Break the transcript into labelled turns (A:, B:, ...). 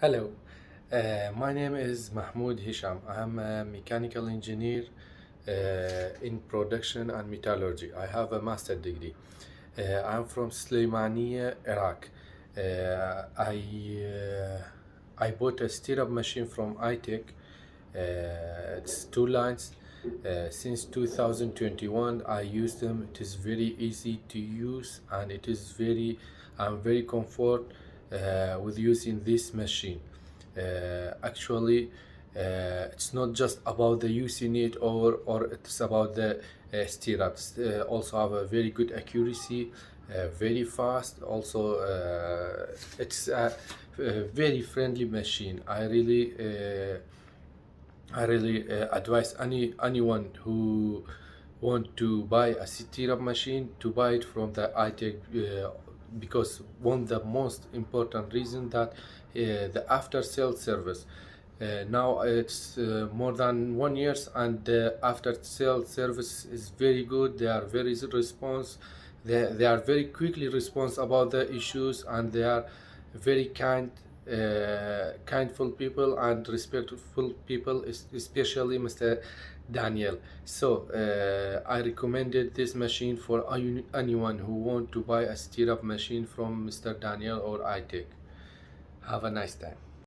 A: Hello, my name is Mahmoud Hisham. I am a mechanical engineer in production and metallurgy. I have a master degree. I'm from Slimania, Iraq. I bought a stirrup machine from Itech. It's two lines. Since 2021, I use them. It is very easy to use, and I'm very comfort with using this machine. Actually, it's not just about the using it or it's about the stirrups. Also have a very good accuracy, very fast. Also, it's a very friendly machine. I really advise anyone who want to buy a stirrup machine to buy it from the iTech because one of the most important reason that the after sale service. Now it's more than 1 years and the after sale service is very good. They are very response. They are very quickly response about the issues, and they are very kindful people and respectful people, especially Mr. Daniel. So I recommended this machine for anyone who want to buy a stirrup machine from Mr. Daniel or iTech. Have a nice time.